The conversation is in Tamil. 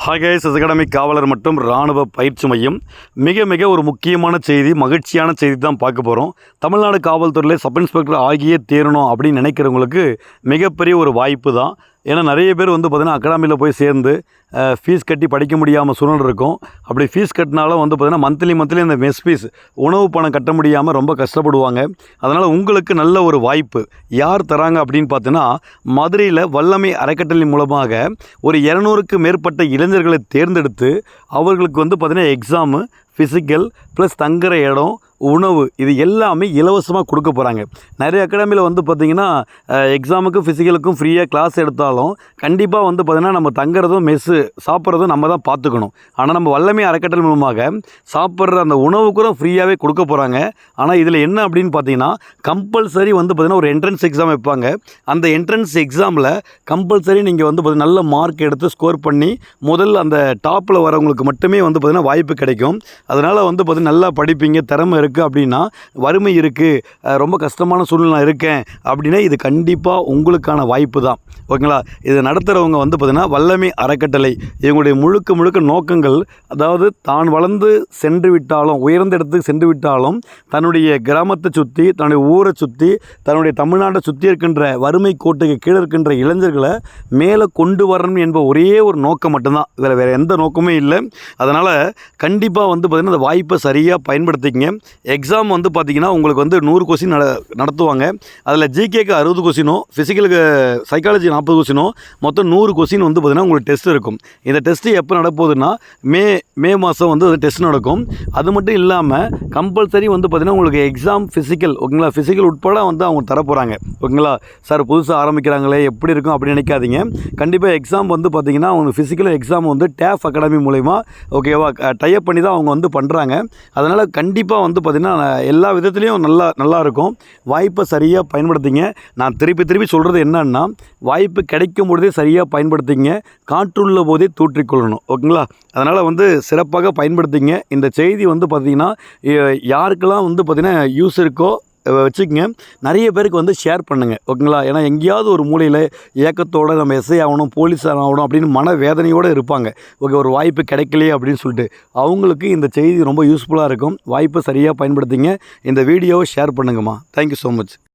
ஹாய் கைஸ், அகாடமிக் காவலர் மற்றும் இராணுவ பயிற்சி மையம் மிக ஒரு முக்கியமான செய்தி, மகிழ்ச்சியான செய்தி தான் பார்க்க போகிறோம். தமிழ்நாடு காவல்துறையில் சப் இன்ஸ்பெக்டர் ஆகியே தேரணும் அப்படின்னு நினைக்கிறவங்களுக்கு மிகப்பெரிய ஒரு வாய்ப்பு தான். ஏன்னா நிறைய பேர் பார்த்திங்கன்னா அகாடமியில் போய் சேர்ந்து ஃபீஸ் கட்டி படிக்க முடியாமல் சூழ்நிலை இருக்கும். அப்படி ஃபீஸ் கட்டினாலும் பார்த்திங்கன்னா மந்த்லி அந்த மெஸ் ஃபீஸ் உணவு பணம் கட்ட முடியாமல் ரொம்ப கஷ்டப்படுவாங்க. அதனால் உங்களுக்கு நல்ல ஒரு வாய்ப்பு யார் தராங்க அப்படின்னு பார்த்தீங்கன்னா, மதுரையில் வல்லமை அறக்கட்டளை மூலமாக ஒரு 200க்கு மேற்பட்ட இளைஞர்களை தேர்ந்தெடுத்து அவர்களுக்கு பார்த்திங்கன்னா எக்ஸாமு, ஃபிசிக்கல் ப்ளஸ் தங்குற இடம், உணவு இது எல்லாமே இலவசமாக கொடுக்க போகிறாங்க. நிறைய அகாடமியில் பார்த்திங்கன்னா எக்ஸாமுக்கும் ஃபிசிக்கலுக்கும் ஃப்ரீயாக கிளாஸ் எடுத்தாலும் கண்டிப்பாக பார்த்திங்கன்னா நம்ம தங்குறதும் மெஸ்ஸு சாப்பிட்றதும் நம்ம தான் பார்த்துக்கணும். ஆனால் நம்ம வல்லமை அறக்கட்டளை மூலமாக சாப்பிட்ற அந்த உணவு கூட ஃப்ரீயாகவே கொடுக்க போகிறாங்க. ஆனால் இதில் என்ன அப்படின்னு பார்த்தீங்கன்னா, கம்பல்சரி பார்த்திங்கன்னா ஒரு என்ட்ரன்ஸ் எக்ஸாம் வைப்பாங்க. அந்த என்ட்ரன்ஸ் எக்ஸாமில் கம்பல்சரி நீங்கள் பார்த்திங்கன்னா நல்ல மார்க் எடுத்து ஸ்கோர் பண்ணி முதல்ல அந்த டாப்பில் வரவங்களுக்கு மட்டுமே பார்த்திங்கன்னா வாய்ப்பு கிடைக்கும். அதனால் பார்த்திங்கன்னா நல்லா படிப்பீங்க, திறமை இருக்குது அப்படின்னா, வறுமை இருக்குது, ரொம்ப கஷ்டமான சூழ்நிலை இருக்கேன் அப்படின்னா இது கண்டிப்பாக உங்களுக்கான வாய்ப்பு தான். ஓகேங்களா? இது நடத்துகிறவங்க பார்த்திங்கன்னா வல்லமை அறக்கட்டளை. இவங்களுடைய முழுக்க நோக்கங்கள், அதாவது தான் வளர்ந்து சென்று விட்டாலும், உயர்ந்த இடத்துக்கு சென்று விட்டாலும் தன்னுடைய கிராமத்தை சுற்றி, தன்னுடைய ஊரை சுற்றி, தன்னுடைய தமிழ்நாட்டை சுற்றி இருக்கின்ற வறுமை கோட்டுக்கு கீழே இருக்கின்ற இளைஞர்களை மேலே கொண்டு வரணும் என்ப ஒரே ஒரு நோக்கம் மட்டும்தான். இதில் வேறு எந்த நோக்கமே இல்லை. அதனால் கண்டிப்பாக பார்த்திங்கன்னா அந்த வாய்ப்பை சரியாக பயன்படுத்திக்கங்க. எக்ஸாம் பார்த்திங்கன்னா உங்களுக்கு 100 கொஸ்டின் நடத்துவாங்க. அதில் ஜிகேக்கு 60 கொஸ்டினோ, ஃபிசிக்கலுக்கு சைக்காலஜி 40 கொஸ்டினோ, மொத்தம் 100 கொஸ்டின் பார்த்திங்கன்னா உங்களுக்கு டெஸ்ட் இருக்கும். இந்த டெஸ்ட்டு எப்போ நடப்போகுதுன்னா மே மாதம் அது டெஸ்ட் நடக்கும். அது மட்டும் இல்லாமல் கம்பல்சரி பார்த்திங்கன்னா உங்களுக்கு எக்ஸாம், ஃபிசிக்கல், ஓகேங்களா, ஃபிசிக்கல் உட்பட அவங்க தரப்போகிறாங்க. ஓகேங்களா? சார் புதுசாக ஆரம்பிக்கிறாங்களே எப்படி இருக்கும் அப்படின்னு நினைக்காதீங்க. கண்டிப்பாக எக்ஸாம் பார்த்திங்கன்னா அவங்க ஃபிசிக்கல் எக்ஸாம் டேஃப் அகாடமி மூலமா ஓகேவா டைப் பண்ணி தான் அவங்க பண்ணுறாங்க. அதனால் கண்டிப்பாக பார்த்திங்கன்னா எல்லா விதத்துலேயும் நல்லா இருக்கும். வாய்ப்பை சரியாக பயன்படுத்திங்க. நான் திருப்பி சொல்கிறது என்னன்னா, வாய்ப்பு கிடைக்கும் பொழுதே சரியாக பயன்படுத்திங்க. காற்றுள்ள போதே தூற்றிக்கொள்ளணும். ஓகேங்களா? அதனால் சிறப்பாக பயன்படுத்திங்க. இந்த செய்தி பார்த்திங்கன்னா யாருக்கெல்லாம் பார்த்திங்கன்னா யூஸ் இருக்கோ வச்சுக்கங்க. நிறைய பேருக்கு ஷேர் பண்ணுங்கள். ஓகேங்களா? ஏன்னா எங்கேயாவது ஒரு மூலையில் ஏக்கத்தோடு நம்ம எஸ்ஐ ஆகணும், போலீஸ் ஆகணும் அப்படின்னு மன வேதனையோடு இருப்பாங்க. ஓகே, ஒரு வாய்ப்பு கிடைக்கலையே அப்படின்னு சொல்லிட்டு அவங்களுக்கு இந்த செய்தி ரொம்ப யூஸ்ஃபுல்லாக இருக்கும். வாய்ப்பை சரியாக பயன்படுத்திங்க. இந்த வீடியோவை ஷேர் பண்ணுங்கம்மா. Thank you so much.